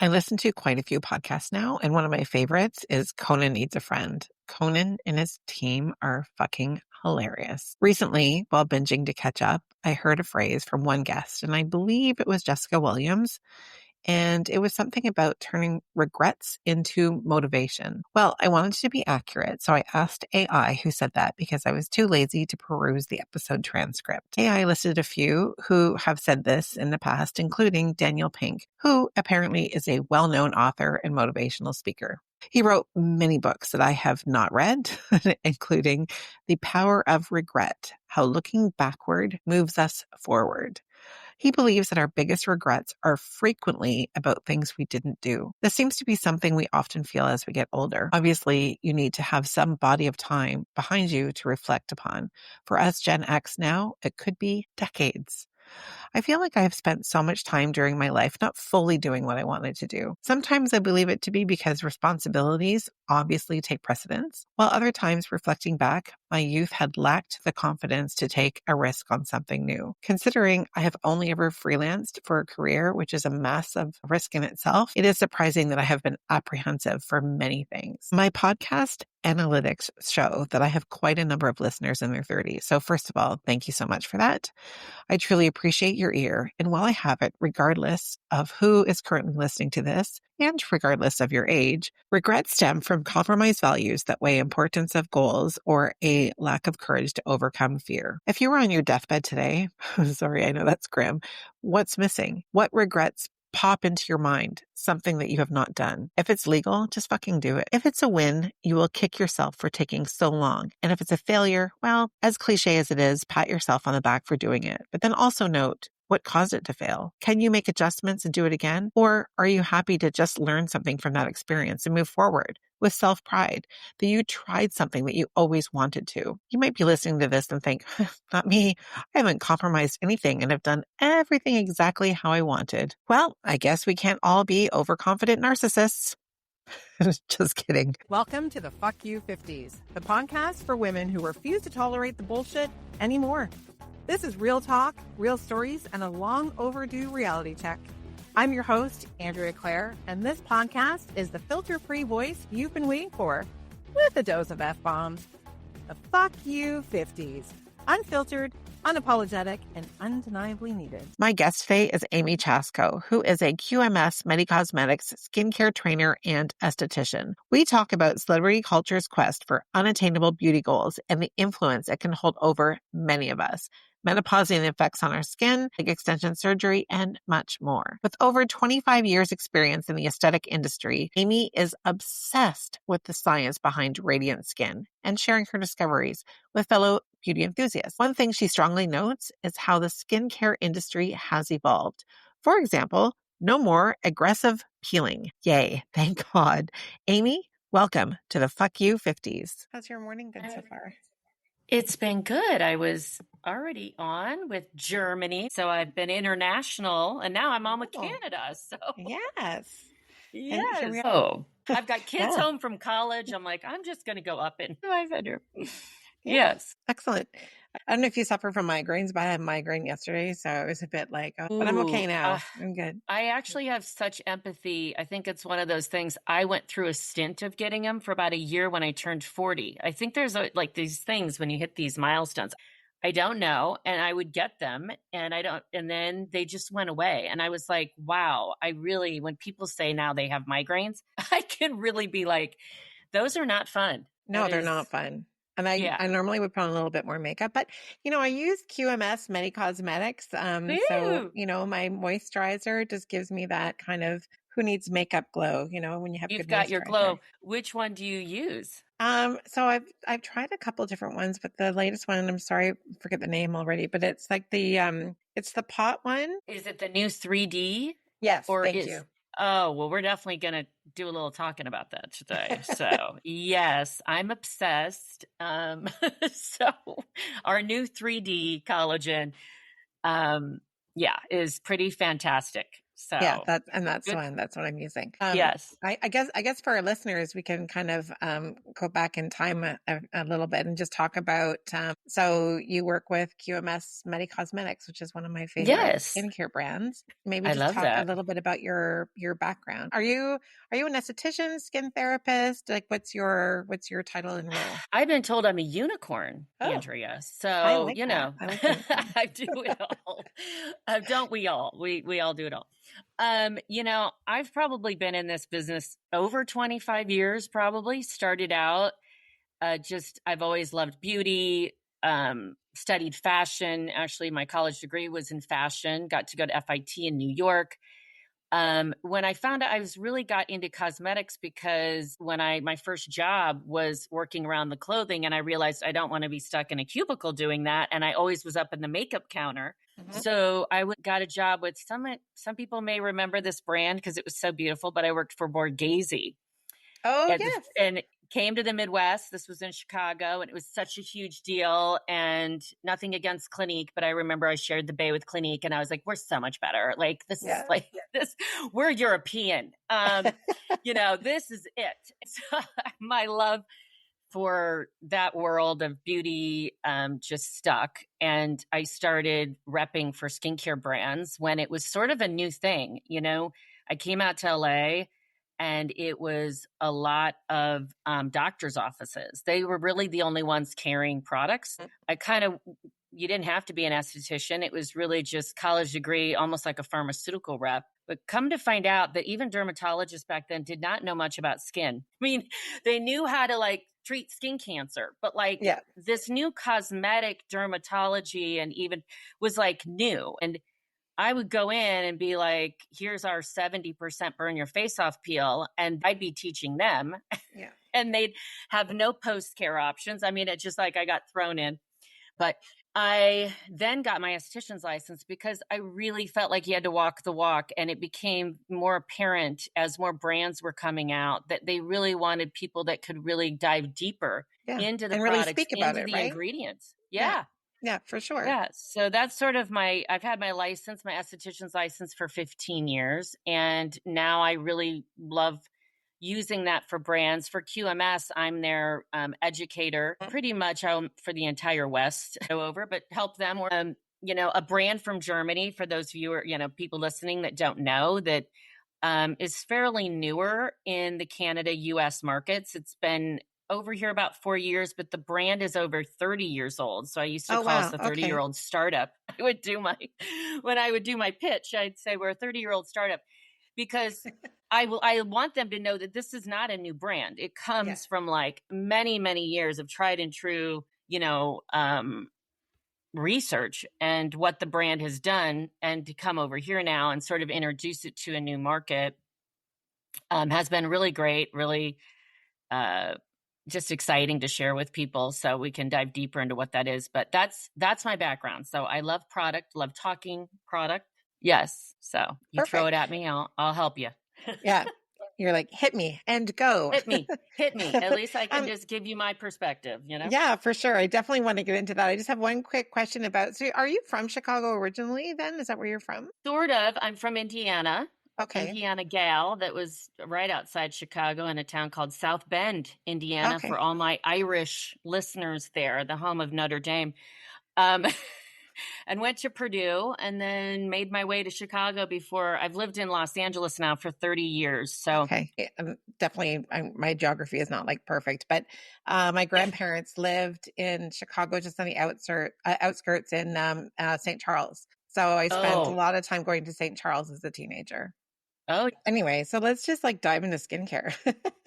I listen to quite a few podcasts now, and one of my favorites is Conan Needs a Friend. Conan and his team are fucking hilarious. Recently, while binging to catch up, I heard a phrase from one guest, and I believe it was Jessica Williams, and it was something about turning regrets into motivation. Well, I wanted to be accurate, so I asked AI who said that because I was too lazy to peruse the episode transcript. AI listed a few who have said this in the past, including Daniel Pink, who apparently is a well-known author and motivational speaker. He wrote many books that I have not read, including The Power of Regret, How Looking Backward Moves Us Forward. He believes that our biggest regrets are frequently about things we didn't do. This seems to be something we often feel as we get older. Obviously, you need to have some body of time behind you to reflect upon. For us Gen X now, it could be decades. I feel like I have spent so much time during my life not fully doing what I wanted to do. Sometimes I believe it to be because responsibilities obviously take precedence, while other times reflecting back, my youth had lacked the confidence to take a risk on something new. Considering I have only ever freelanced for a career, which is a massive risk in itself, it is surprising that I have been apprehensive for many things. My podcast analytics show that I have quite a number of listeners in their 30s. So first of all, thank you so much for that. I truly appreciate your ear. And while I have it, regardless of who is currently listening to this, and regardless of your age, regrets stem from compromised values that weigh importance of goals or a lack of courage to overcome fear. If you were on your deathbed today, sorry, I know that's grim, what's missing? What regrets pop into your mind, something that you have not done? If it's legal, just fucking do it. If it's a win, you will kick yourself for taking so long. And if it's a failure, well, as cliche as it is, pat yourself on the back for doing it. But then also note, what caused it to fail? Can you make adjustments and do it again? Or are you happy to just learn something from that experience and move forward with self-pride that you tried something that you always wanted to? You might be listening to this and think, not me. I haven't compromised anything and have done everything exactly how I wanted. Well, I guess we can't all be overconfident narcissists. Just kidding. Welcome to the Fuck You 50s, the podcast for women who refuse to tolerate the bullshit anymore. This is real talk, real stories, and a long overdue reality check. I'm your host, Andrea Claire, and this podcast is the filter-free voice you've been waiting for, with a dose of F-bombs. The Fuck You 50s. Unfiltered, unapologetic, and undeniably needed. My guest today is Amy Chasko, who is a QMS MediCosmetics skincare trainer and esthetician. We talk about celebrity culture's quest for unattainable beauty goals and the influence it can hold over many of us, menopause and the effects on our skin, leg extension surgery, and much more. With over 25 years experience in the aesthetic industry, Amy is obsessed with the science behind radiant skin and sharing her discoveries with fellow beauty enthusiasts. One thing she strongly notes is how the skincare industry has evolved. For example, no more aggressive peeling. Yay, thank God. Amy, welcome to the Fuck You 50s. How's your morning been so far? It's been good. I was already on with Germany, so I've been international, and now I'm on with Canada. So yes. yes. Oh, I've got kids Yeah. home from college. I'm like, I'm just going to go up in my bedroom. Yeah. Yes. Excellent. I don't know if you suffer from migraines, but I had a migraine yesterday, so it was a bit like, but I'm okay now. I'm good. I actually have such empathy. I think it's one of those things. I went through a stint of getting them for about a year when I turned 40. I think there's like these things when you hit these milestones. I don't know. And I would get them and then they just went away. And I was like, wow, when people say now they have migraines, I can really be like, those are not fun. No, they're not fun. And I normally would put on a little bit more makeup, but I use QMS MediCosmetics. So, my moisturizer just gives me that kind of who needs makeup glow, when you have You've good got your moisturizer. glow. Which one do you use? So I've tried a couple different ones, but the latest one, I'm sorry, I forget the name already, but it's like it's the pot one. Is it the new 3D? Yes, thank you. Oh, well, we're definitely going to do a little talking about that today. So yes, I'm obsessed. So our new 3D collagen, is pretty fantastic. So that's good. one. That's what I'm using. Yes. I guess for our listeners, we can kind of go back in time a little bit and just talk about. So you work with QMS MediCosmetics, which is one of my favorite Yes. skincare brands. Maybe I just love talk a that. little bit about your background. Are you an esthetician, skin therapist? Like, what's your title and role? I've been told I'm a unicorn, Oh, Andrea. I So, like that. I like unicorn. I do it all. Don't we all? We all do it all. I've probably been in this business over 25 years, probably. Started out I've always loved beauty, studied fashion. Actually, my college degree was in fashion, got to go to FIT in New York. When I found out, I was really got into cosmetics because my first job was working around the clothing, and I realized I don't want to be stuck in a cubicle doing that. And I always was up in the makeup counter. Mhm. So got a job with some people may remember this brand because it was so beautiful, but I worked for Borghese. Oh, yes. And came to the Midwest. This was in Chicago, and it was such a huge deal. And nothing against Clinique, but I remember I shared the bay with Clinique, and I was like, "We're so much better. Like this is like this. We're European. This is it." So my love for that world of beauty just stuck, and I started repping for skincare brands when it was sort of a new thing. I came out to LA, and it was a lot of doctors' offices. They were really the only ones carrying products. You didn't have to be an esthetician. It was really just college degree, almost like a pharmaceutical rep. But come to find out that even dermatologists back then did not know much about skin. I mean, they knew how to treat skin cancer, but this new cosmetic dermatology and even was new. And I would go in and be like, here's our 70% burn your face off peel. And I'd be teaching them. Yeah. And they'd have no post-care options. I mean, it's just like I got thrown in. But I then got my esthetician's license because I really felt like you had to walk the walk. And it became more apparent as more brands were coming out that they really wanted people that could really dive deeper into the and really products, speak about into it, the right? ingredients. Yeah. Yeah, for sure. Yeah. So that's sort of I've had my license, my esthetician's license for 15 years. And now I really love using that for brands. For QMS, I'm their educator, pretty much for the entire West go over, but help them. Or, a brand from Germany, for those of you people listening that don't know, that is fairly newer in the Canada, US markets. It's been over here about 4 years, but the brand is over 30 years old. So I used to call us a 30-year-old startup. When I would do my pitch, I'd say we're a 30-year-old startup because I want them to know that this is not a new brand. It comes from many, many years of tried and true, research and what the brand has done, and to come over here now and sort of introduce it to a new market has been really great, really just exciting to share with people, so we can dive deeper into what that is. But that's my background. So I love product, love talking product. Yes. So you throw it at me, I'll help you. Yeah. You're like, hit me and go. Hit me. At least I can just give you my perspective, Yeah, for sure. I definitely want to get into that. I just have one quick question so are you from Chicago originally then? Is that where you're from? Sort of. I'm from Indiana. Okay. Indiana gal that was right outside Chicago in a town called South Bend, Indiana, for all my Irish listeners there, the home of Notre Dame. And went to Purdue, and then made my way to Chicago before. I've lived in Los Angeles now for 30 years. So definitely my geography is not perfect, but my grandparents lived in Chicago, just on the outskirts in St. Charles. So I spent a lot of time going to St. Charles as a teenager. Oh, anyway, so let's just dive into skincare.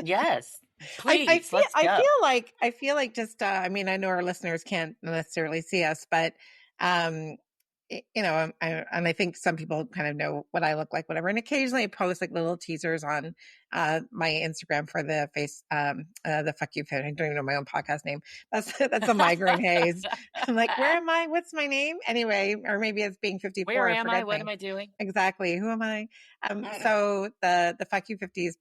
Yes. Please, I feel like just I mean, I know our listeners can't necessarily see us, but and I think some people kind of know what I look like, whatever. And occasionally I post little teasers on my Instagram for the the Fuck You Fit. I don't even know my own podcast name. That's a migraine haze. I'm like, where am I? What's my name? Anyway, or maybe it's being 54. Where am I? What am I doing? Exactly. Who am I? So the Fuck You 50s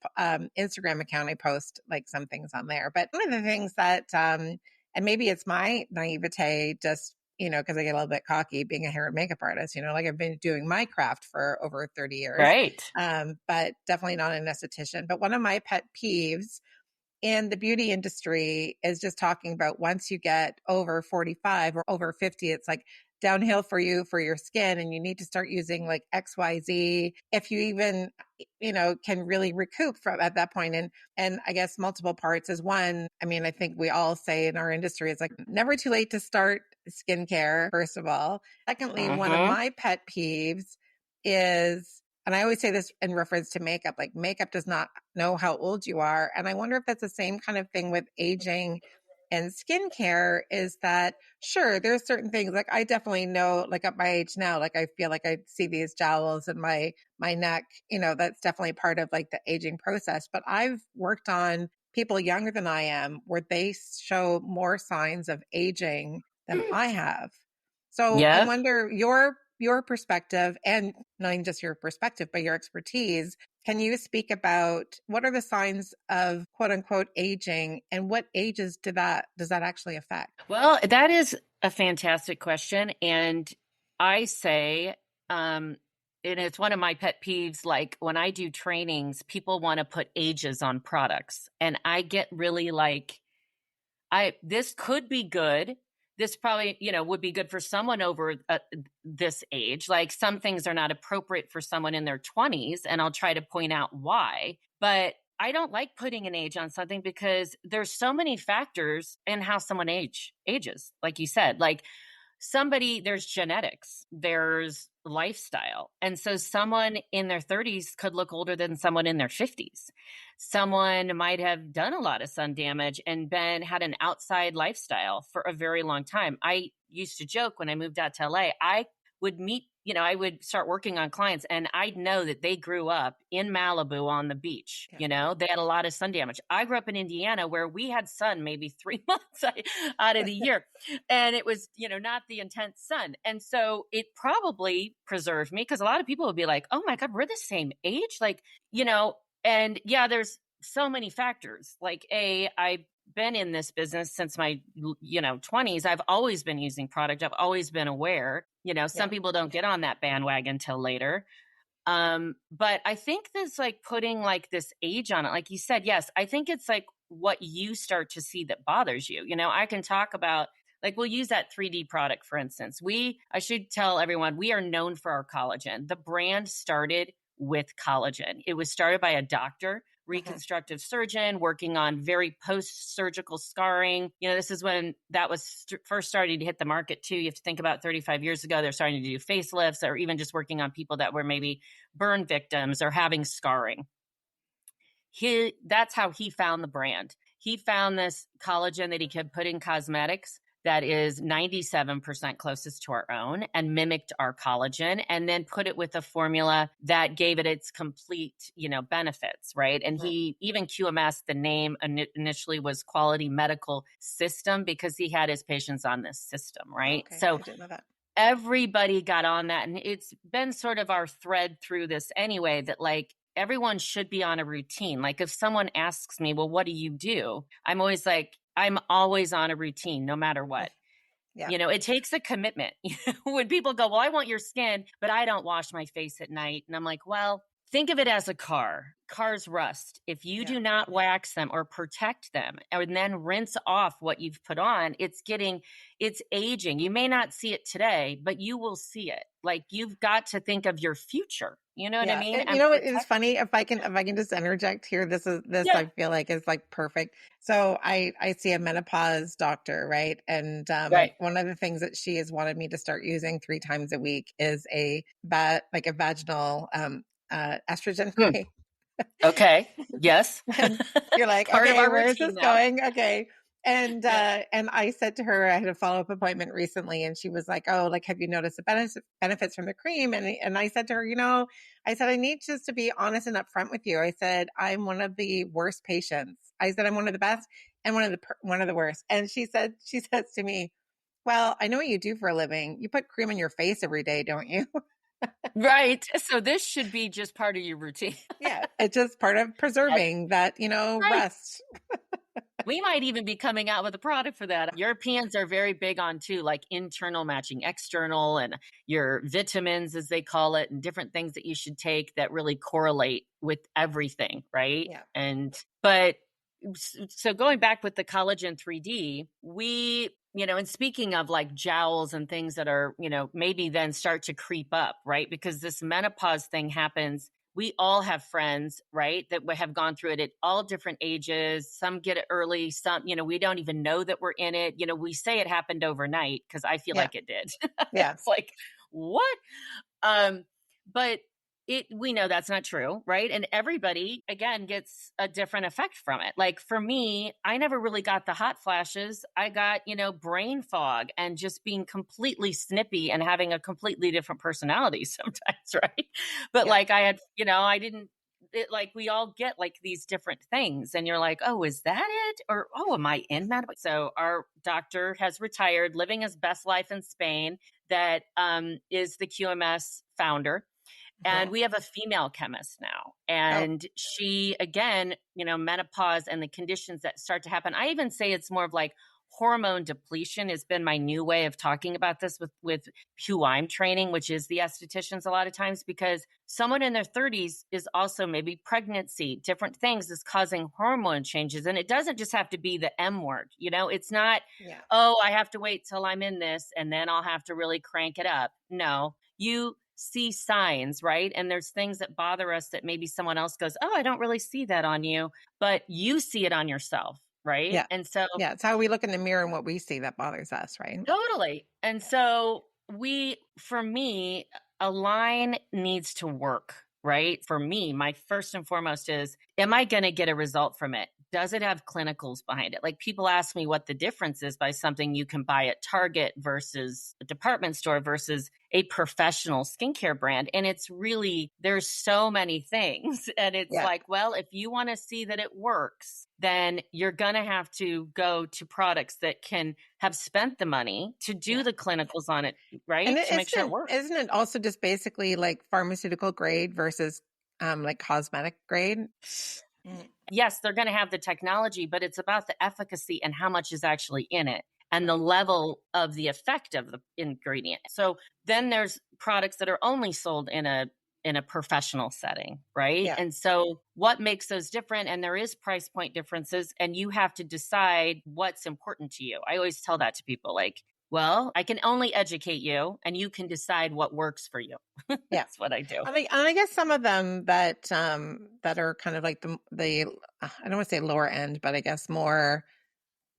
Instagram account, I post some things on there. But one of the things that and maybe it's my naivete, just because I get a little bit cocky being a hair and makeup artist, like I've been doing my craft for over 30 years, Right. but definitely not an esthetician. But one of my pet peeves in the beauty industry is just talking about once you get over 45 or over 50, it's like downhill for you for your skin, and you need to start using like XYZ if you even can really recoup from at that point. And I guess multiple parts is one. I mean, I think we all say in our industry, it's like never too late to start skincare, first of all. Secondly, one of my pet peeves is, and I always say this in reference to makeup, like makeup does not know how old you are. And I wonder if that's the same kind of thing with aging and skincare, is that sure, there's certain things like I definitely know, like at my age now, like I feel like I see these jowls in my neck, that's definitely part of like the aging process. But I've worked on people younger than I am where they show more signs of aging than I have. So I Yep. wonder your perspective, and not even just your perspective, but your expertise. Can you speak about what are the signs of quote unquote aging, and what ages does that actually affect? Well, that is a fantastic question. And I say, and it's one of my pet peeves, like when I do trainings, people want to put ages on products. And I get really like, this could be good. This probably, would be good for someone over this age. Like some things are not appropriate for someone in their 20s, and I'll try to point out why. But I don't like putting an age on something because there's so many factors in how someone ages. Like you said, like there's genetics, there's lifestyle. And so someone in their 30s could look older than someone in their 50s. Someone might have done a lot of sun damage and had an outside lifestyle for a very long time. I used to joke when I moved out to LA, I would meet, I would start working on clients and I'd know that they grew up in Malibu on the beach. Yeah. They had a lot of sun damage. I grew up in Indiana where we had sun maybe 3 months out of the year. And it was, not the intense sun. And so it probably preserved me because a lot of people would be like, oh my God, we're the same age. Like, and yeah, there's so many factors. Like I've been in this business since my 20s. I've always been using product. I've always been aware. Some people don't get on that bandwagon till later. But I think this like putting like this age on it, like you said, yes, I think it's like what you start to see that bothers you. I can talk about, like, we'll use that 3D product, for instance. I should tell everyone, we are known for our collagen. The brand started with collagen. It was started by a doctor, reconstructive surgeon, working on very post-surgical scarring. This is when that was first starting to hit the market too. You have to think about 35 years ago, they're starting to do facelifts or even just working on people that were maybe burn victims or having scarring. That's how he found the brand. He found this collagen that he could put in cosmetics that is 97% closest to our own and mimicked our collagen, and then put it with a formula that gave it its complete, benefits, right? And he, even QMS, the name initially was Quality Medical System because he had his patients on this system, right? Okay, So I didn't know that. Everybody got on that. And it's been sort of our thread through this anyway, that like, everyone should be on a routine. Like if someone asks me, well, what do you do? I'm always like, I'm always on a routine, no matter what. Yeah. It takes a commitment. When people go, well, I want your skin, but I don't wash my face at night. And I'm like, well, think of it as a car. Cars rust. If you do not wax them or protect them and then rinse off what you've put on, it's aging. You may not see it today, but you will see it. Like you've got to think of your future. You know what I mean? And what is funny, if I can just interject here, this I feel like is like perfect. So I see a menopause doctor, right? And Right. one of the things that she has wanted me to start using 3 times a week is a vaginal estrogen cream. Okay. Yes. And you're like, Part of okay, our where is routine this now. going? Okay. And and I said to her, I had a follow-up appointment recently, and she was like, oh, like, have you noticed the benefits from the cream? And I said to her, I said, I need just to be honest and upfront with you. I said, I'm one of the worst patients. I said, I'm one of the best and one of the worst. And she says to me, well, I know what you do for a living. You put cream on your face every day, don't you? Right. So this should be just part of your routine. Yeah. It's just part of preserving that, Right. rust. We might even be coming out with a product for that. Europeans are very big on too, like internal matching external and your vitamins, as they call it, and different things that you should take that really correlate with everything, right? Yeah. But so going back with the collagen 3D, and speaking of like jowls and things that are, maybe then start to creep up, right? Because this menopause thing happens. We all have friends, right, that have gone through it at all different ages. Some get it early, some, we don't even know that we're in it. We say it happened overnight because I feel Yeah. like it did. Yeah. It's like, what? But we know that's not true, right? And everybody, again, gets a different effect from it. Like for me, I never really got the hot flashes. I got, brain fog and just being completely snippy and having a completely different personality sometimes, right? But Yeah. like I had, I didn't, like we all get like these different things and you're like, oh, is that it? Or, oh, am I in that? So our doctor has retired, living his best life in Spain, that is the QMS founder. And we have a female chemist now. And she, again, menopause and the conditions that start to happen. I even say it's more of like hormone depletion has been my new way of talking about this with who I'm training, which is the estheticians a lot of times, because someone in their 30s is also maybe pregnancy, different things is causing hormone changes. And it doesn't just have to be the M word, it's not, oh, I have to wait till I'm in this and then I'll have to really crank it up. No, you see signs, right? And there's things that bother us that maybe someone else goes, oh, I don't really see that on you, but you see it on yourself, right? Yeah. And so yeah, it's how we look in the mirror and what we see that bothers us, right? totally. And so for me, a line needs to work, right? For me, my first and foremost is, am I going to get a result from it? Does it have clinicals behind it? Like people ask me what the difference is by something you can buy at Target versus a department store versus a professional skincare brand. And it's really, there's so many things. And it's like, well, if you want to see that it works, then you're going to have to go to products that can have spent the money to do the clinicals on it, right? And to make sure it works. Isn't it also just basically like pharmaceutical grade versus like cosmetic grade? Yes, they're going to have the technology, but it's about the efficacy and how much is actually in it and the level of the effect of the ingredient. So then there's products that are only sold in a professional setting, right? Yeah. And so what makes those different? And there is price point differences, and you have to decide what's important to you. I always tell that to people, like, well, I can only educate you and you can decide what works for you. That's what I do. I guess some of them that are kind of like the I don't want to say lower end, but I guess more,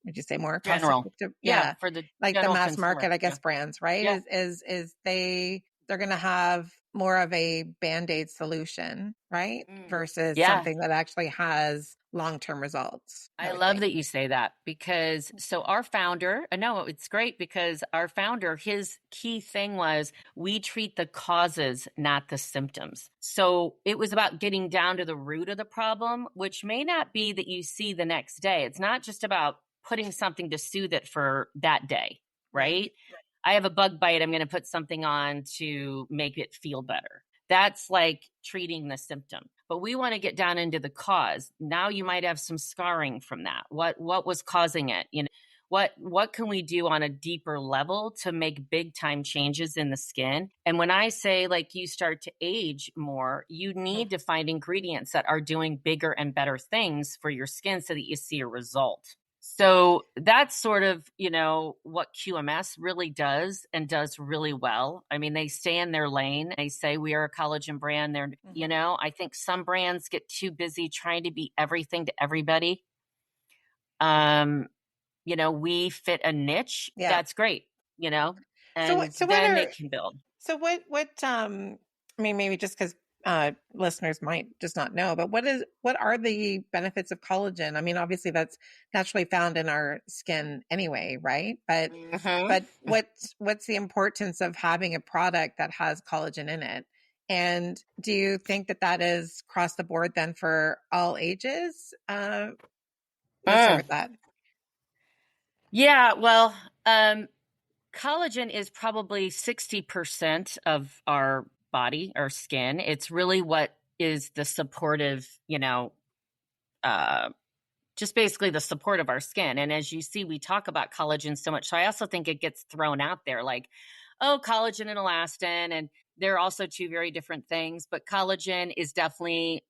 would you say more cost General. effective? Yeah, for the like the general mass consumer. market, I guess, brands, right? Yeah. Is they're going to have more of a Band-Aid solution, right? Versus something that actually has long-term results. I love that you say that, because so our founder, no, it's great because our founder, his key thing was we treat the causes, not the symptoms. So it was about getting down to the root of the problem, which may not be that you see the next day. It's not just about putting something to soothe it for that day, right? I have a bug bite. I'm going to put something on to make it feel better. That's like treating the symptom. But we want to get down into the cause. Now you might have some scarring from that. What was causing it? What can we do on a deeper level to make big time changes in the skin? And when I say like you start to age more, you need to find ingredients that are doing bigger and better things for your skin so that you see a result. So that's sort of, what QMS really does and does really well. I mean, they stay in their lane. They say we are a collagen brand. They're, I think some brands get too busy trying to be everything to everybody. We fit a niche. Yeah. That's great, and so then they can build. So what, I mean, maybe just because listeners might just not know, but what are the benefits of collagen? I mean, obviously that's naturally found in our skin anyway, right? But what's the importance of having a product that has collagen in it? And do you think that is across the board then for all ages? Let's start with that. Yeah, well, collagen is probably 60% of our body, our skin. It's really what is the supportive, just basically the support of our skin. And as you see, we talk about collagen so much. So I also think it gets thrown out there like, oh, collagen and elastin. And they're also two very different things. But collagen is definitely,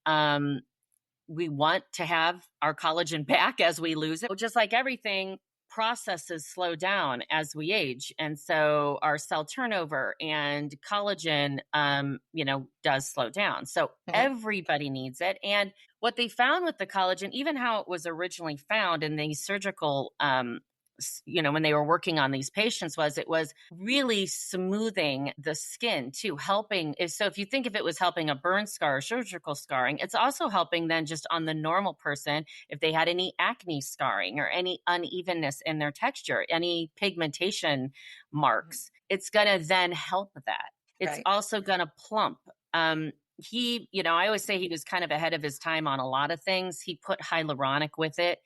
we want to have our collagen back as we lose it. Just like everything, processes slow down as we age. And so our cell turnover and collagen, does slow down. So everybody needs it. And what they found with the collagen, even how it was originally found in the surgical, when they were working on these patients, was it was really smoothing the skin too, helping. So if you think if it was helping a burn scar or surgical scarring, it's also helping then just on the normal person if they had any acne scarring or any unevenness in their texture, any pigmentation marks, it's going to then help that. It's also going to plump. I always say he was kind of ahead of his time on a lot of things. He put hyaluronic with it.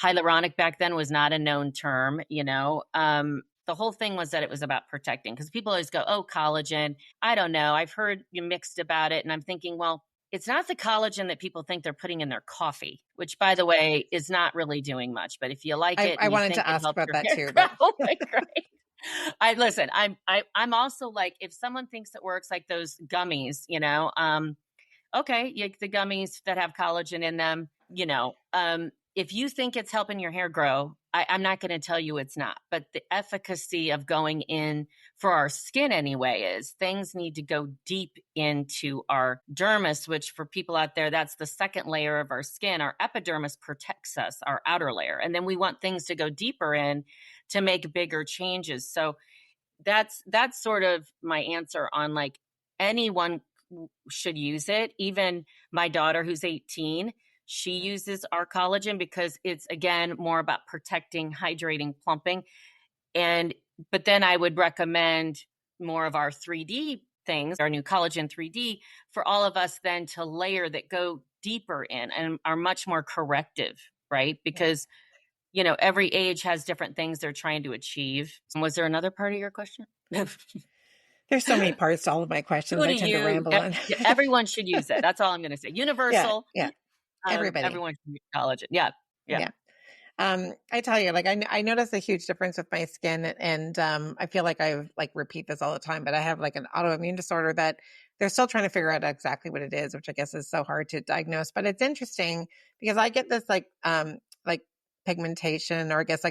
Hyaluronic back then was not a known term, the whole thing was that it was about protecting, because people always go, oh, collagen. I don't know. I've heard you mixed about it. And I'm thinking, well, it's not the collagen that people think they're putting in their coffee, which, by the way, is not really doing much. But if you like it, I wanted to ask about that too. But... I'm also like, if someone thinks it works, like those gummies, okay, the gummies that have collagen in them, if you think it's helping your hair grow, I'm not going to tell you it's not. But the efficacy of going in for our skin anyway is things need to go deep into our dermis, which for people out there, that's the second layer of our skin. Our epidermis protects us, our outer layer. And then we want things to go deeper in to make bigger changes. So that's sort of my answer on like anyone should use it. Even my daughter who's 18, she uses our collagen because it's, again, more about protecting, hydrating, plumping. But then I would recommend more of our 3D things, our new collagen 3D, for all of us then to layer that go deeper in and are much more corrective, right? Because, every age has different things they're trying to achieve. Was there another part of your question? There's so many parts to all of my questions. I tend to ramble on. Everyone should use it. That's all I'm going to say. Universal. Yeah. Everybody. Everyone should use collagen. Yeah. I tell you, like, I notice a huge difference with my skin, and I feel like I like repeat this all the time, but I have like an autoimmune disorder that they're still trying to figure out exactly what it is, which I guess is so hard to diagnose. But it's interesting because I get this like pigmentation, or I guess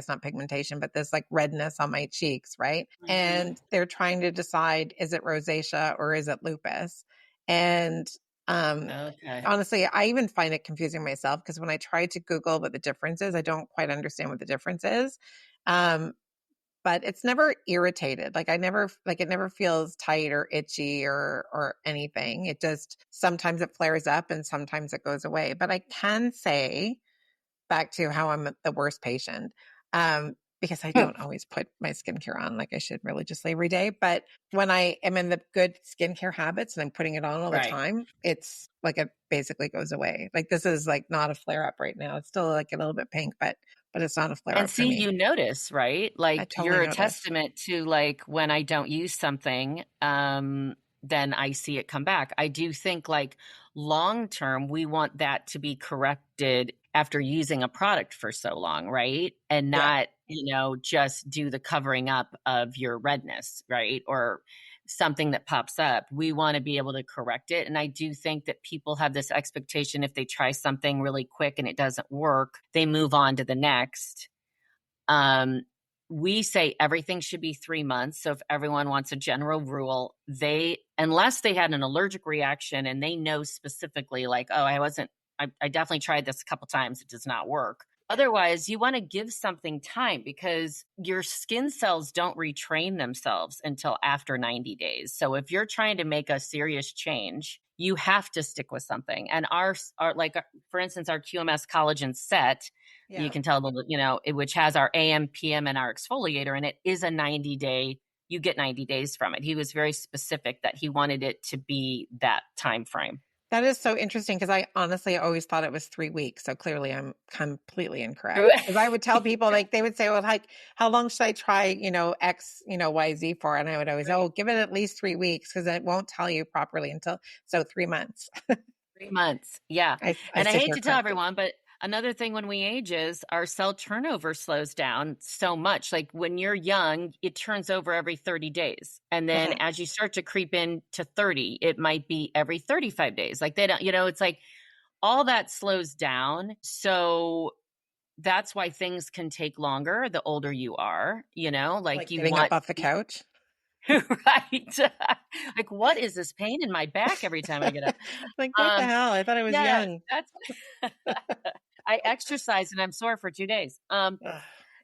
not pigmentation, but this like redness on my cheeks, right? And they're trying to decide, is it rosacea or is it lupus? And honestly, I even find it confusing myself, because when I try to Google what the difference is, I don't quite understand what the difference is. But it's never irritated. Like it never feels tight or itchy or anything. It just, sometimes it flares up and sometimes it goes away. But I can say, back to how I'm the worst patient, because I don't always put my skincare on like I should religiously every day. But when I am in the good skincare habits and I'm putting it on all the time, it's like it basically goes away. Like this is like not a flare up right now. It's still like a little bit pink, but it's not a flare up. And see, you notice, right? Like totally you're notice. A testament to like when I don't use something, then I see it come back. I do think like long term, we want that to be corrected after using a product for so long, right? And not, just do the covering up of your redness, right? Or something that pops up. We want to be able to correct it. And I do think that people have this expectation, if they try something really quick and it doesn't work, they move on to the next. We say everything should be 3 months. So if everyone wants a general rule, unless they had an allergic reaction and they know specifically like, oh, I definitely tried this a couple times, it does not work. Otherwise, you want to give something time, because your skin cells don't retrain themselves until after 90 days. So if you're trying to make a serious change, you have to stick with something. And our like, for instance, our QMS collagen set, you can tell, which has our AM, PM, and our exfoliator in it, is a 90-day. You get 90 days from it. He was very specific that he wanted it to be that time frame. That is so interesting, because I honestly always thought it was 3 weeks. So clearly I'm completely incorrect. Because I would tell people, like, they would say, well, like, how long should I try, X, YZ for? And I would always, give it at least 3 weeks, because it won't tell you properly until 3 months. 3 months. Yeah. I hate to tell everyone, but Another thing when we age is our cell turnover slows down so much. Like when you're young, it turns over every 30 days. And then Mhm. as you start to creep into 30, it might be every 35 days. Like they don't, it's like all that slows down. So that's why things can take longer the older you are, like Like you getting up want, off the couch. right? Like, what is this pain in my back every time I get up? Like, what the Um, hell? I thought I was yeah, young. that's I exercised and I'm sore for 2 days. Ugh.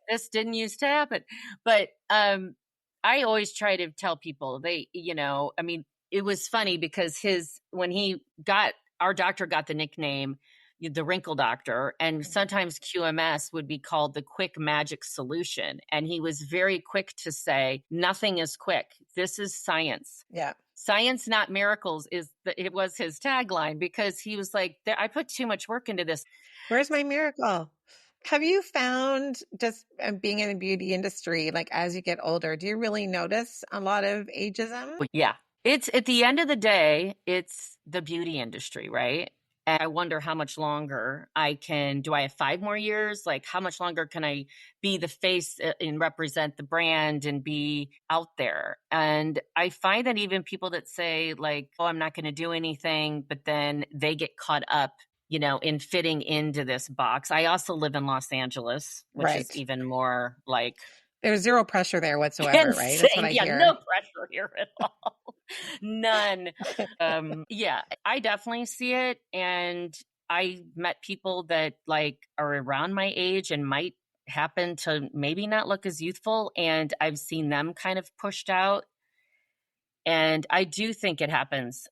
This didn't used to happen. But I always try to tell people I mean, it was funny because when our doctor got the nickname the wrinkle doctor, and sometimes QMS would be called the quick magic solution. And he was very quick to say, nothing is quick. This is science. Yeah. Science, not miracles, it was his tagline, because he was like, I put too much work into this. Where's my miracle? Have you found just being in the beauty industry, like as you get older, do you really notice a lot of ageism? Yeah. It's at the end of the day, it's the beauty industry, right? And I wonder how much longer do I have 5 more years? Like, how much longer can I be the face and represent the brand and be out there? And I find that even people that say, like, oh, I'm not going to do anything, but then they get caught up, in fitting into this box. I also live in Los Angeles, which is Right. even more like There's zero pressure there whatsoever, right? That's what insane. I Yeah, no hear. pressure here at all. None. Yeah, I definitely see it. And I met people that like are around my age and might happen to maybe not look as youthful. And I've seen them kind of pushed out. And I do think it happens.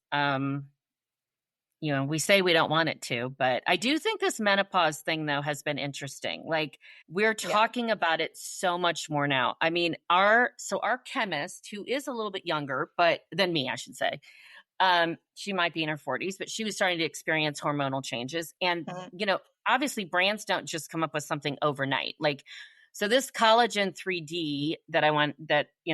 We say we don't want it to, but I do think this menopause thing, though, has been interesting. Like, we're Yeah. talking about it so much more now. I mean, our chemist, who is a little bit younger, but than me, I should say, she might be in her 40s, but she was starting to experience hormonal changes. And, Mhm. obviously brands don't just come up with something overnight. Like, so this collagen 3D that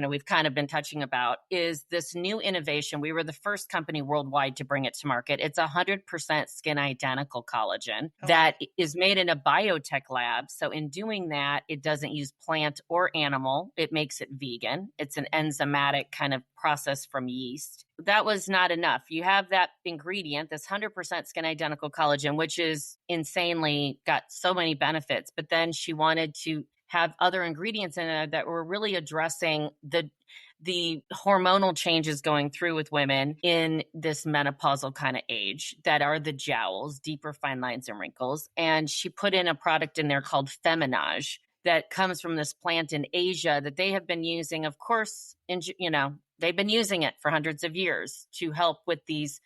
we've kind of been touching about is this new innovation. We were the first company worldwide to bring it to market. It's 100% skin identical collagen Oh, wow. that is made in a biotech lab. So in doing that, it doesn't use plant or animal. It makes it vegan. It's an enzymatic kind of process from yeast. That was not enough. You have that ingredient, this 100% skin identical collagen, which is insanely got so many benefits. But then she wanted to have other ingredients in it that were really addressing the hormonal changes going through with women in this menopausal kind of age, that are the jowls, deeper fine lines and wrinkles. And she put in a product in there called Feminage that comes from this plant in Asia that they have been using, of course, they've been using it for hundreds of years to help with these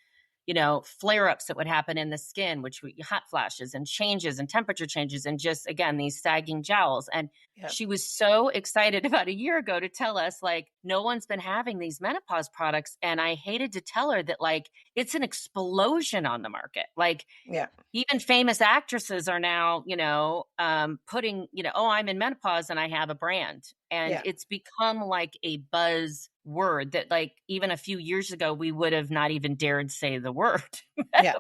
flare-ups that would happen in the skin, which hot flashes and changes and temperature changes, and just, again, these sagging jowls. And Yeah. she was so excited about a year ago to tell us, like, no one's been having these menopause products. And I hated to tell her that, like, it's an explosion on the market. Like, Yeah. even famous actresses are now, putting, oh, I'm in menopause and I have a brand. And Yeah. it's become like a buzz word that, like, even a few years ago, we would have not even dared say the word. Yeah.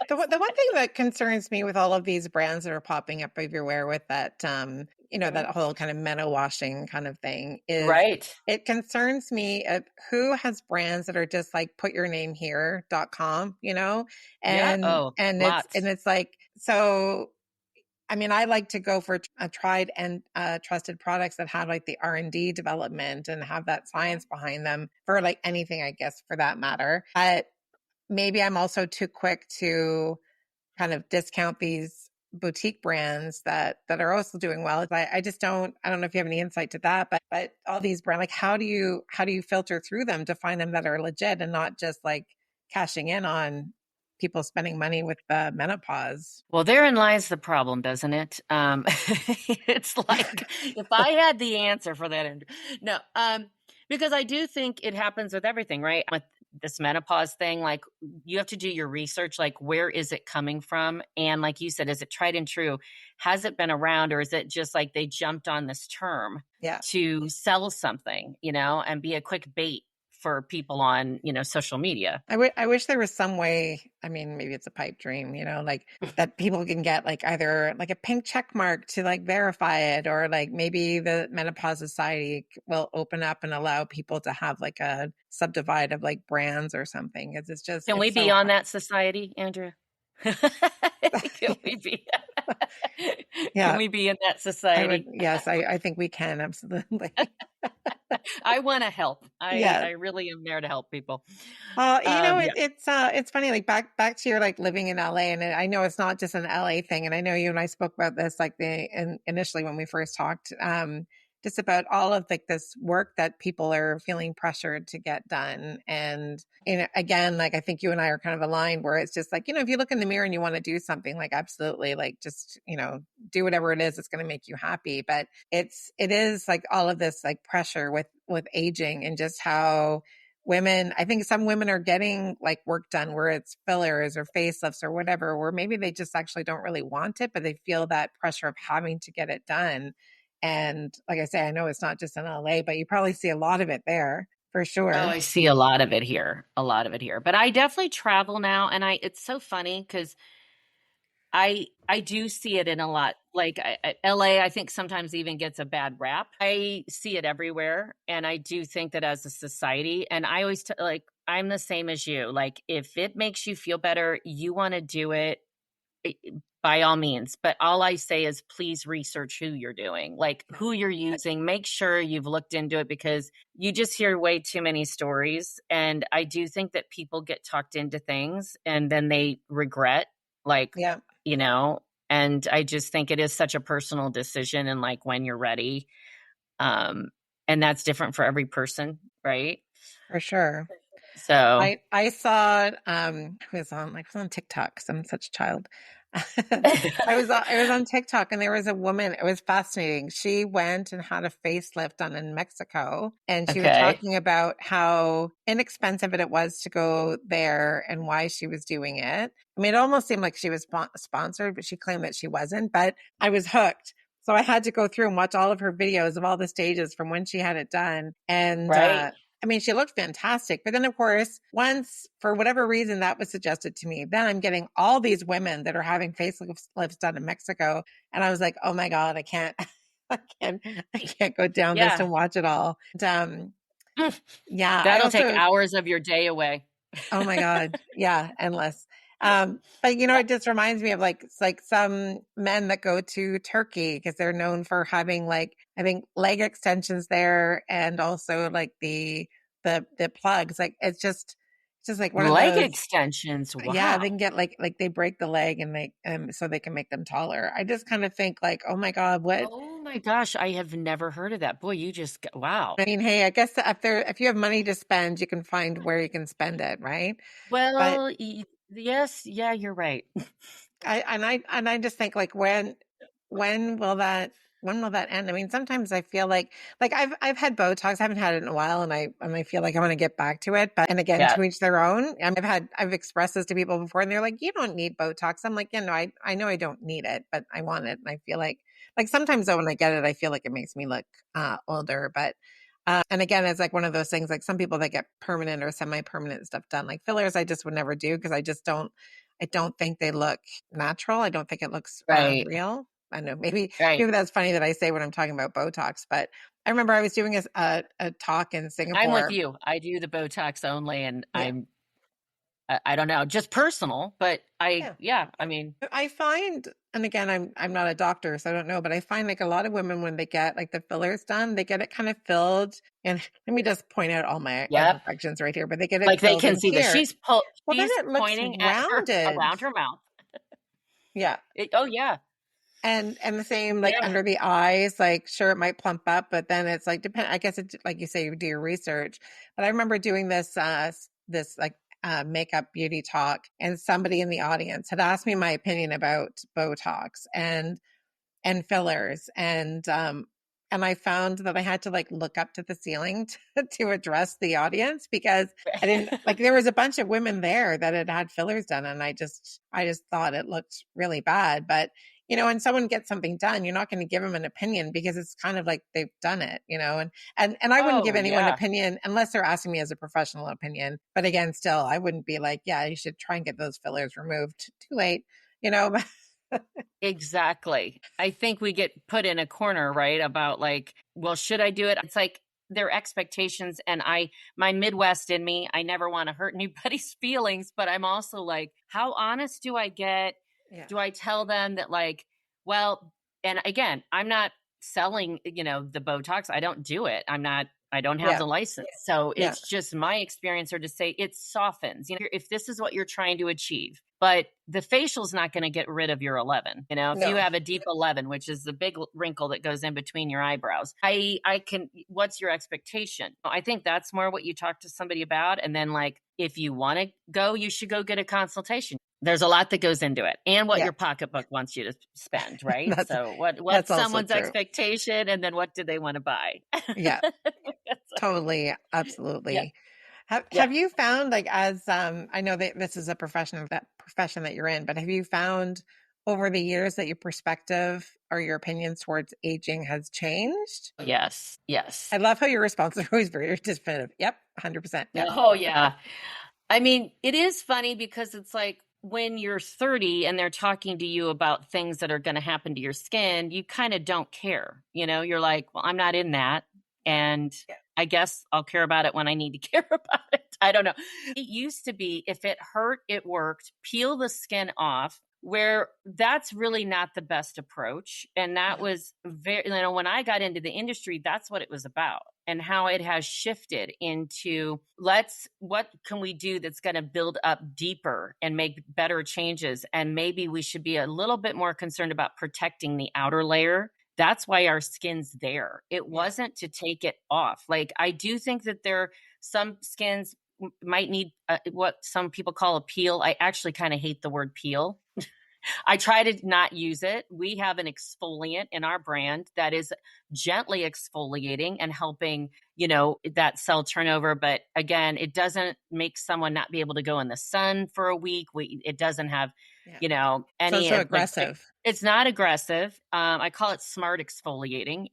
The one thing that concerns me with all of these brands that are popping up everywhere with that, that whole kind of meta washing kind of thing is Right. it concerns me of who has brands that are just like put your name here.com, Yeah. and Oh, and lots. it's like, so I mean, I like to go for a tried and trusted products that have like the R&D development and have that science behind them for like anything, I guess, for that matter. But maybe I'm also too quick to kind of discount these boutique brands that are also doing well. I just I don't know if you have any insight to that, but all these brands, like how do you filter through them to find them that are legit and not just like cashing in on people spending money with the menopause? Well, therein lies the problem, doesn't it? It's like, if I had the answer for that, no, because I do think it happens with everything, right? With this menopause thing, like, you have to do your research, like, where is it coming from? And like you said, is it tried and true? Has it been around, or is it just like they jumped on this term Yeah. to sell something, and be a quick bait for people on, social media. I wish there was some way, I mean, maybe it's a pipe dream, like that people can get like either like a pink check mark to like verify it, or like maybe the Menopause Society will open up and allow people to have like a subdivide of like brands or something. It's just, Can we it's be so on hard. that society, Andrea? Can we be? Can Yeah, we be in that I would. society? Yes, I think we can. Absolutely. I want to help. Yeah. I really am there to help people. Yeah. It's funny, like back to your like living in LA, and I know it's not just an LA thing, and I know you and I spoke about this like initially when we first talked, just about all of like this work that people are feeling pressured to get done. And again, like I think you and I are kind of aligned where it's just like, if you look in the mirror and you want to do something, like absolutely, like just, do whatever it is that's going to make you happy. But it is like all of this like pressure with aging, and just how women, I think some women are getting like work done where it's fillers or facelifts or whatever, where maybe they just actually don't really want it, but they feel that pressure of having to get it done. And like I say, I know it's not just in LA, but you probably see a lot of it there for Oh, sure. I see a lot of it here. A lot of it here. But I definitely travel now, and it's so funny because I do see it in a lot. Like LA, I think sometimes even gets a bad rap. I see it everywhere, and I do think that as a society, and I always like I'm the same as you. Like if it makes you feel better, you want to do it, eh, by all means. But all I say is please research who you're doing, like Yeah. who you're using. Make sure you've looked into it because you just hear way too many stories. And I do think that people get talked into things and then they regret, like, Yeah, you know, and I just think it is such a personal decision and like when you're ready. Um, and that's different for every person, right? for sure. So, I saw I was on TikTok 'cause I'm such a child. I was on TikTok, and there was a woman, it was fascinating. She went and had a facelift done in Mexico, and she was okay, talking about how inexpensive it was to go there and why she was doing it. I mean, it almost seemed like she was sponsored, but she claimed that she wasn't, but I was hooked. So I had to go through and watch all of her videos of all the stages from when she had it done. And right, I mean, she looked fantastic. But then, of course, once for whatever reason that was suggested to me, then I'm getting all these women that are having facelifts done in Mexico. And I was like, oh my God, I can't, I can't go down this yeah. and watch it all. And, yeah, I That'll take also, hours of your day away. oh my God. Yeah, endless. But it just reminds me of like it's like some men that go to Turkey because they're known for having like I think leg extensions there, and also like the plugs. Like it's just like one of Leg those. extensions. Yeah, Wow. they can get like they break the leg and they so they can make them taller. I just kind of think like, oh my God, what. Oh my gosh, I have never heard of that. Boy, wow. I mean, hey, I guess if you have money to spend, you can find where you can spend it, right? But Well, yes, yeah, you're right. I just think like when will that end? I mean, sometimes I feel like I've had Botox. I haven't had it in a while, and I feel like I want to get back to it. But and again, Yeah, to each their own. I've expressed this to people before, and they're like, "You don't need Botox." I'm like, "Yeah, no, I know I don't need it, but I want it." And I feel like sometimes though when I get it, I feel like it makes me look older. But and again, it's like one of those things. Like some people that get permanent or semi-permanent stuff done, like fillers, I just would never do because I just don't. I don't think they look natural. I don't think it looks right, real. I don't know. right. Maybe that's funny that I say when I'm talking about Botox, but I remember I was doing a talk in I'm with Singapore. you. I do the Botox only, and Yeah. I don't know, just personal, but Yeah. yeah, I mean, I find, and again, I'm not a doctor, so I don't know, but I find like a lot of women when they get like the fillers done, they get it kind of filled. And let me just point out all my yep. imperfections right here, but they get it Like they filled can in see that here. Well, then she's it looks pointing at her rounded. around her mouth. Yeah. Oh yeah, And the same like yeah, under the eyes, like sure it might plump up, but then it's like I guess it like you say you do your research. But I remember doing this like makeup beauty talk, and somebody in the audience had asked me my opinion about Botox and fillers, and I found that I had to like look up to the ceiling to address the audience because I didn't like there was a bunch of women there that had had fillers done, and I just thought it looked really bad. But when someone gets something done, you're not going to give them an opinion because it's kind of like they've done it, and I wouldn't give Oh, anyone an yeah. opinion unless they're asking me as a professional opinion. But again, still, I wouldn't be like, yeah, you should try and get those fillers removed. Too late, Exactly. I think we get put in a corner, right? About like, well, should I do it? It's like their expectations. And my Midwest in me, I never want to hurt anybody's feelings, but I'm also like, how honest do I get? Yeah. Do I tell them that, like, well, and again, I'm not selling, the Botox. I don't do it. I don't have Yeah. the license. So Yeah. it's just my experience, or to say it softens, if this is what you're trying to achieve. But the facial's not going to get rid of your 11. If you No. have a deep 11, which is the big wrinkle that goes in between your eyebrows, what's your expectation? I think that's more what you talk to somebody about. And then, like, if you want to go, you should go get a consultation. There's a lot that goes into it, and what Yeah. your pocketbook wants you to spend, right? That's So what's also someone's true. expectation, and then what do they want to buy? Yeah. That's Totally. yeah. Absolutely. Yeah. Have you found, like, as I know that this is a profession that you're in, but have you found over the years that your perspective or your opinions towards aging has changed? Yes. Yes. I love how your response is always very definitive. Yep, 100%. Yep. Oh, yeah. I mean, it is funny because it's like when you're 30 and they're talking to you about things that are going to happen to your skin, you kind of don't care. You're like, well, I'm not in that. And Yeah. I guess I'll care about it when I need to care about it. I don't know. It used to be, if it hurt, it worked, peel the skin off, where that's really not the best approach. And that No. was very, when I got into the industry, that's what it was about, and how it has shifted into, what can we do that's going to build up deeper and make better changes? And maybe we should be a little bit more concerned about protecting the outer layer. That's why our skin's there. It wasn't to take it off. Like, I do think that some skins might need what some people call a peel. I actually kind of hate the word peel. I try to not use it. We have an exfoliant in our brand that is gently exfoliating and helping, that cell turnover. But again, it doesn't make someone not be able to go in the sun for a week. It doesn't have, Yeah. So any so like, aggressive. it's not aggressive. I call it smart exfoliating.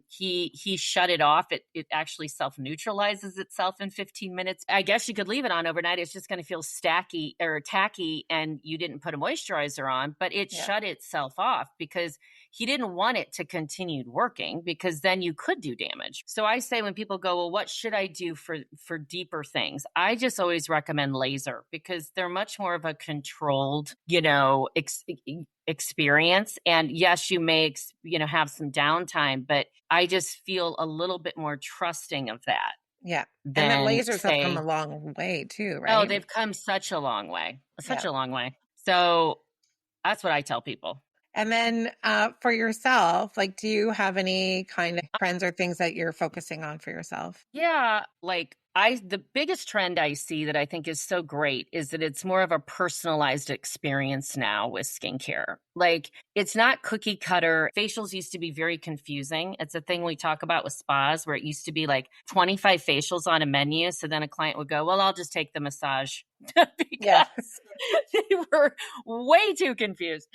He shut it off. It actually self neutralizes itself in 15 minutes. I guess you could leave it on overnight. It's just going to feel stacky or tacky, and you didn't put a moisturizer on, but it Yeah. shut itself off because he didn't want it to continue working, because then you could do damage. So I say, when people go, well, what should I do for deeper things? I just always recommend laser, because they're much more of a controlled, experience. And yes, you may, have some downtime, but I just feel a little bit more trusting of that Yeah. And then than, lasers have come a say, long way too, oh, right? they've come such a long way, such Yeah. a long way. So that's what I tell people. And then for yourself, like, do you have any kind of trends or things that you're focusing on for yourself? Yeah, like, the biggest trend I see that I think is so great is that it's more of a personalized experience now with skincare. Like, it's not cookie cutter. Facials used to be very confusing. It's a thing we talk about with spas, where it used to be like 25 facials on a menu. So then a client would go, well, I'll just take the massage Yeah. because they were way too confused.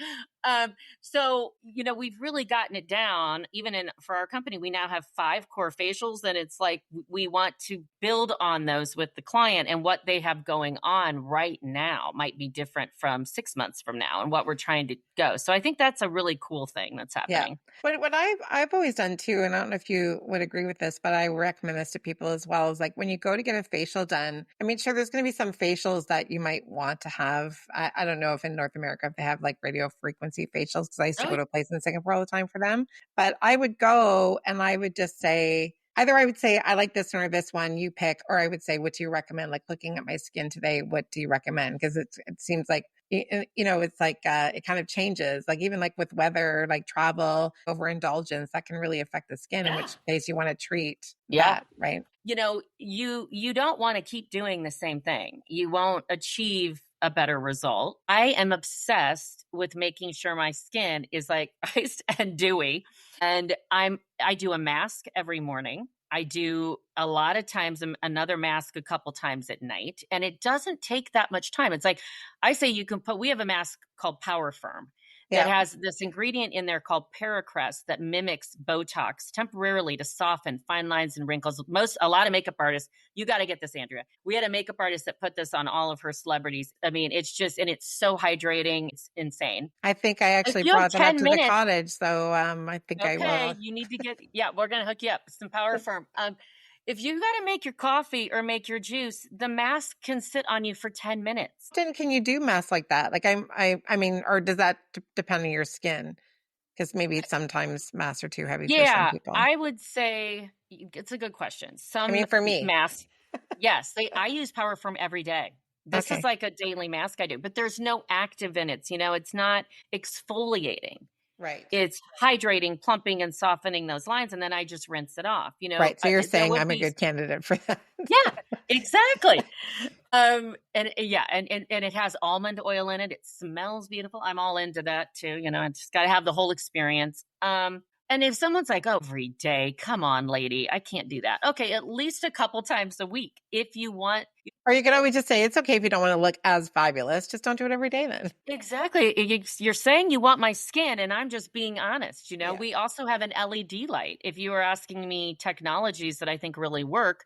So, we've really gotten it down. Even for our company, we now have 5 core facials, and it's like we want to build on those with the client, and what they have going on right now might be different from 6 months from now, and what we're trying to go. So I think that's a really cool thing that's Yeah. happening. What I've always done too, and I don't know if you would agree with this, but I recommend this to people as well, is like, when you go to get a facial done, I mean, sure, there's going to be some facials that you might want to have. I don't know if in North America, if they have like radio frequency facials, because I used to go Oh, to a place in Singapore all the time for them. But I would go and I would just say, either I would say, I like this one or this one, you pick, or I would say, what do you recommend? Like, looking at my skin today, what do you recommend? Because it seems like, it's like it kind of changes. Like, even like with weather, like travel, overindulgence, that can really affect the skin, in yeah. which case you want to treat Yeah. that, right? You don't want to keep doing the same thing. You won't achieve a better result. I am obsessed with making sure my skin is like iced and dewy. And I do a mask every morning. I do a lot of times another mask a couple times at night, and it doesn't take that much time. It's like, I say, we have a mask called Power Firm that has this ingredient in there called Paracrest that mimics Botox temporarily to soften fine lines and wrinkles. A lot of makeup artists, you got to get this, Andrea. We had a makeup artist that put this on all of her celebrities. I mean, it's just, and it's so hydrating. It's insane. I think I actually If you have brought that up 10 to the minutes, cottage, so I think I okay, will. you need to get, we're going to hook you up. Some Power Firm. If you got to make your coffee or make your juice, the mask can sit on you for 10 minutes. Then can you do masks like that? Like I mean, or does that depend on your skin? Because maybe sometimes masks are too heavy for some people. I would say it's a good question. I mean, for me, masks, yes, I use Power Firm every day. This is like a daily mask I do, but there's no active in it. It's not exfoliating. Right. It's hydrating, plumping, and softening those lines, and then I just rinse it off. Right. So you're saying I'm a good candidate for that. Yeah, exactly. And it has almond oil in it. It smells beautiful. I'm all into that too. I just got to have the whole experience. And if someone's like, oh, every day, come on, lady, I can't do that. Okay, at least a couple times a week if you want. Or you can always just say, it's okay if you don't want to look as fabulous. Just don't do it every day then. Exactly. You're saying you want my skin, and I'm just being honest. We also have an LED light. If you were asking me technologies that I think really work,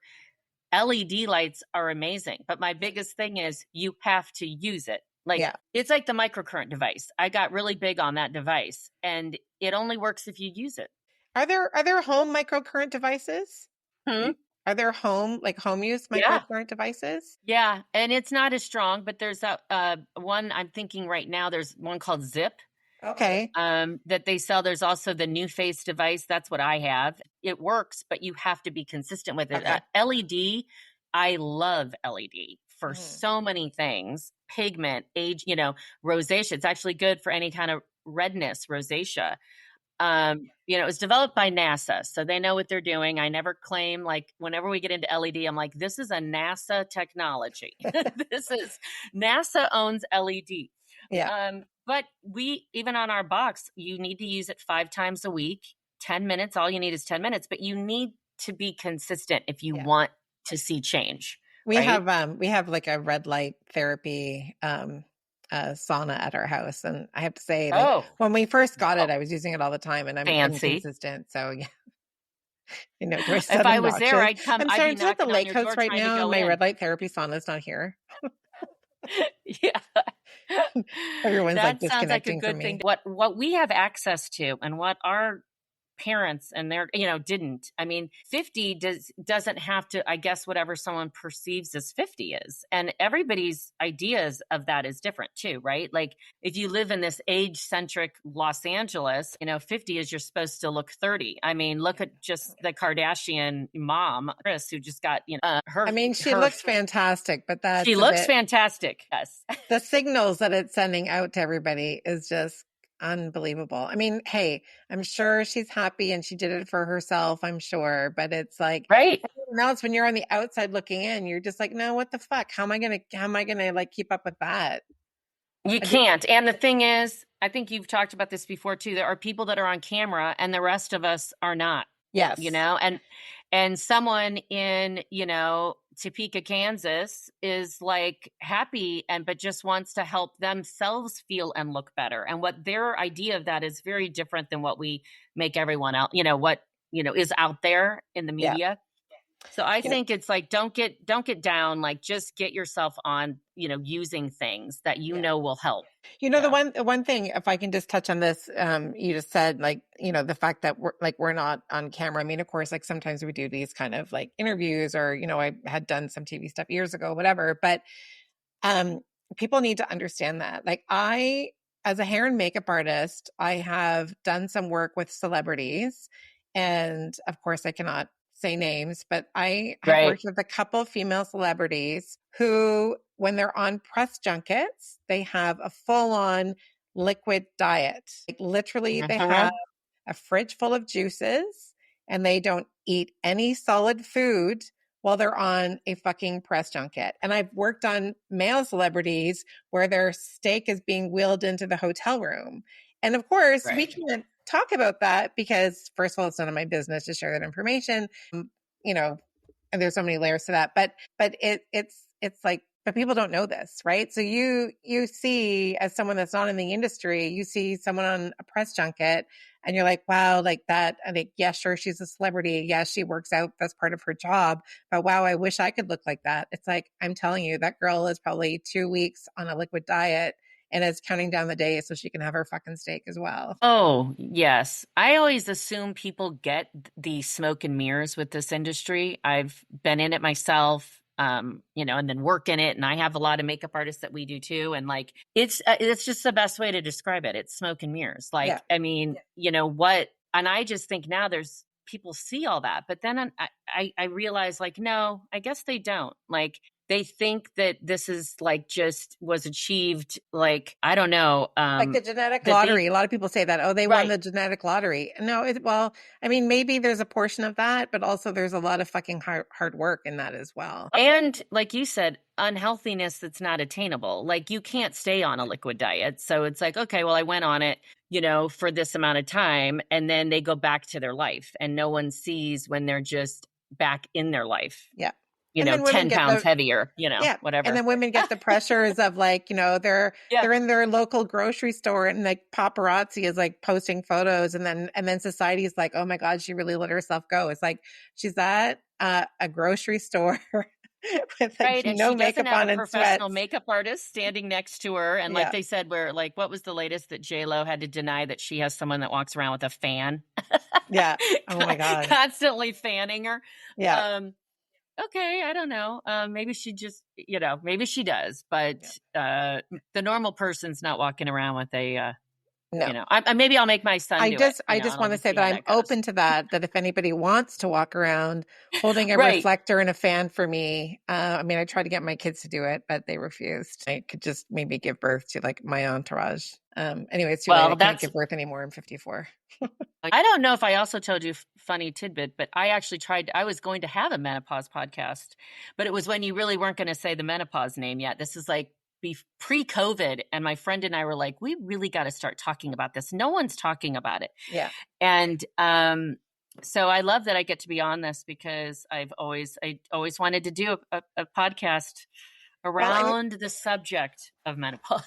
LED lights are amazing. But my biggest thing is you have to use it. It's like the microcurrent device. I got really big on that device, and it only works if you use it. Are there home microcurrent devices? Are there home use microcurrent devices? Yeah. And it's not as strong, but there's one I'm thinking right now. There's one called Zip. Okay. That they sell. There's also the New Face device. That's what I have. It works, but you have to be consistent with it. Okay. LED, I love LED for so many things. Pigment, age, rosacea. It's actually good for any kind of redness, rosacea. It was developed by NASA, so they know what they're doing. I never claim, whenever we get into LED, I'm like, this is a NASA technology. NASA owns LED. Yeah. But even on our box, you need to use it 5 times a week, 10 minutes. All you need is 10 minutes, but you need to be consistent if you want to see change. We have like a red light therapy sauna at our house, and I have to say, when we first got it, I was using it all the time, and I'm inconsistent. So yeah, if I was there, I'd come. I'm sorry, I'm at the lake house right now, and my red light therapy sauna is not here. Yeah, everyone's that disconnecting sounds like a good thing. What we have access to, and what our parents and their didn't. I mean, 50 doesn't have to, I guess, whatever someone perceives as 50 is, and everybody's ideas of that is different too, right? Like if you live in this age centric Los Angeles, 50 is you're supposed to look 30. I mean, look at just the Kardashian mom, Kris, who just got her. I mean, she looks fantastic, but she looks fantastic. Yes, the signals that it's sending out to everybody is just unbelievable. I mean, hey, I'm sure she's happy and she did it for herself, I'm sure, but it's like, right. Now it's when you're on the outside looking in, you're just like, no, what the fuck? How am I going to keep up with that? You can't. And the thing is, I think you've talked about this before too. There are people that are on camera and the rest of us are not. Yes. And someone in, Topeka, Kansas is happy but just wants to help themselves feel and look better. And what their idea of that is very different than what we make everyone else, is out there in the media. Yeah. So I think it's don't get down, just get yourself on, using things that will help. The one thing, if I can just touch on this, you just said the fact that we're not on camera. I mean, of course, sometimes we do these kind of interviews or, I had done some TV stuff years ago, whatever, but people need to understand that. I, as a hair and makeup artist, I have done some work with celebrities, and of course I cannot say names, but I have worked with a couple of female celebrities who, when they're on press junkets, they have a full-on liquid diet. Literally, they have a fridge full of juices, and they don't eat any solid food while they're on a fucking press junket. And I've worked on male celebrities where their steak is being wheeled into the hotel room. And of course, we can't talk about that because, first of all, it's none of my business to share that information. And there's so many layers to that. But it's But people don't know this, right? So you see, as someone that's not in the industry, you see someone on a press junket and you're like, wow, like that. I think, yeah, sure, she's a celebrity. Yeah, she works out. That's part of her job. But wow, I wish I could look like that. It's like, I'm telling you, that girl is probably 2 weeks on a liquid diet and is counting down the days so she can have her fucking steak as well. Oh, yes. I always assume people get the smoke and mirrors with this industry. I've been in it myself, and then worked in it. And I have a lot of makeup artists that we do too. And like, it's just the best way to describe it. It's smoke and mirrors. Like, Yeah. I mean, what, and I just think now there's people see all that, but then I realize like, no, I guess they don't. Like, they think that this is like just was achieved, like, I don't know. Like the genetic lottery. A lot of people say that, oh, they won Right. the genetic lottery. No, well, I mean, maybe there's a portion of that, but also there's a lot of fucking hard work in that as well. And like you said, unhealthiness that's not attainable. Like you can't stay on a liquid diet. So it's like, okay, well, I went on it, for this amount of time, and then they go back to their life and no one sees when they're just back in their life. Yeah. 10 pounds heavier, whatever. And then women get the pressures of like, they're in their local grocery store and like paparazzi is like posting photos and then society is like, oh my God, she really let herself go. It's like, she's at a grocery store with like and no she makeup doesn't have on a and professional sweats. makeup artist standing next to her. And like they said, what was the latest that J-Lo had to deny that she has someone that walks around with a fan? Yeah. Oh my God. Constantly fanning her. Yeah. Okay, I don't know. Maybe she just, maybe she does, but the normal person's not walking around with a, no. Maybe I'll make my son do it. I just want to say that I'm open to that if anybody wants to walk around holding a reflector and a fan for me. I tried to get my kids to do it, but they refused. I could just maybe give birth to like my entourage. Anyway, it's too late. I can't give birth anymore. I'm 54. I don't know if I also told you funny tidbit, but I actually I was going to have a menopause podcast, but it was when you really weren't going to say the menopause name yet. This is like pre-COVID. And my friend and I were like, we really got to start talking about this. No one's talking about it. Yeah. And, so I love that I get to be on this because I always wanted to do a podcast around the subject of menopause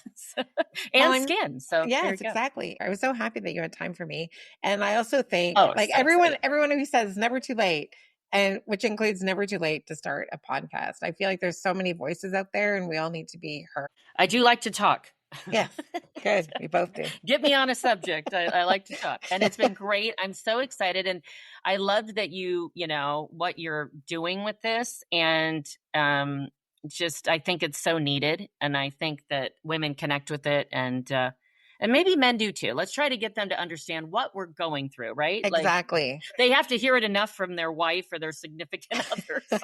and skin. So yes, exactly. I was so happy that you had time for me. And I also think everyone who says never too late, and which includes never too late to start a podcast. I feel like there's so many voices out there and we all need to be heard. I do like to talk. Yeah, good. We both do. Get me on a subject. I like to talk, and it's been great. I'm so excited, and I loved that what you're doing with this, and I think it's so needed, and I think that women connect with it, and maybe men do too. Let's try to get them to understand what we're going through, right? Exactly. Like, they have to hear it enough from their wife or their significant other. So.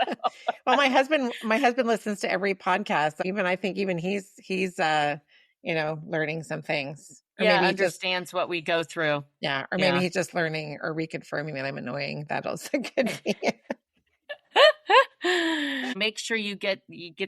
Well, my husband listens to every podcast. I think he's learning some things. Or maybe he understands what we go through. Yeah. Or maybe he's just learning or reconfirming that I'm annoying. That also could be. Make sure you get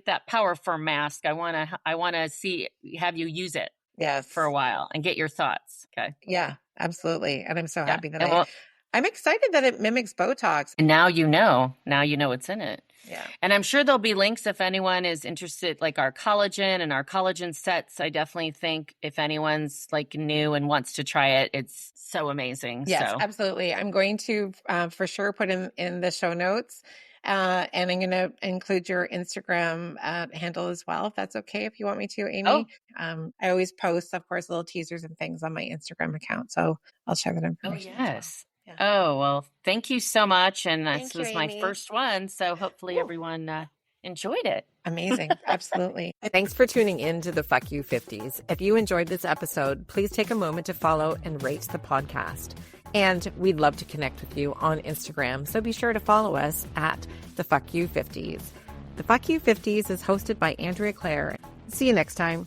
that Power Firm mask. I want to have you use it. Yes. For a while and get your thoughts. Okay. Yeah, absolutely. And I'm so happy that I'm excited that it mimics Botox. And now you know what's in it. Yeah. And I'm sure there'll be links if anyone is interested, like our collagen and our collagen sets. I definitely think if anyone's like new and wants to try it, it's so amazing. Yes, absolutely. I'm going to for sure put in the show notes. And I'm going to include your Instagram handle as well, if that's okay, if you want me to, Amy. I always post, of course, little teasers and things on my Instagram account. So I'll share that information. Oh, yes. Well. Yeah. Oh, well, thank you so much. And this was my first one. So hopefully everyone enjoyed it. Amazing. Absolutely. Thanks for tuning in to the Fuck You 50s. If you enjoyed this episode, please take a moment to follow and rate the podcast. And we'd love to connect with you on Instagram, so be sure to follow us at the Fuck You 50s. The Fuck You 50s is hosted by Andrea Claire. See you next time.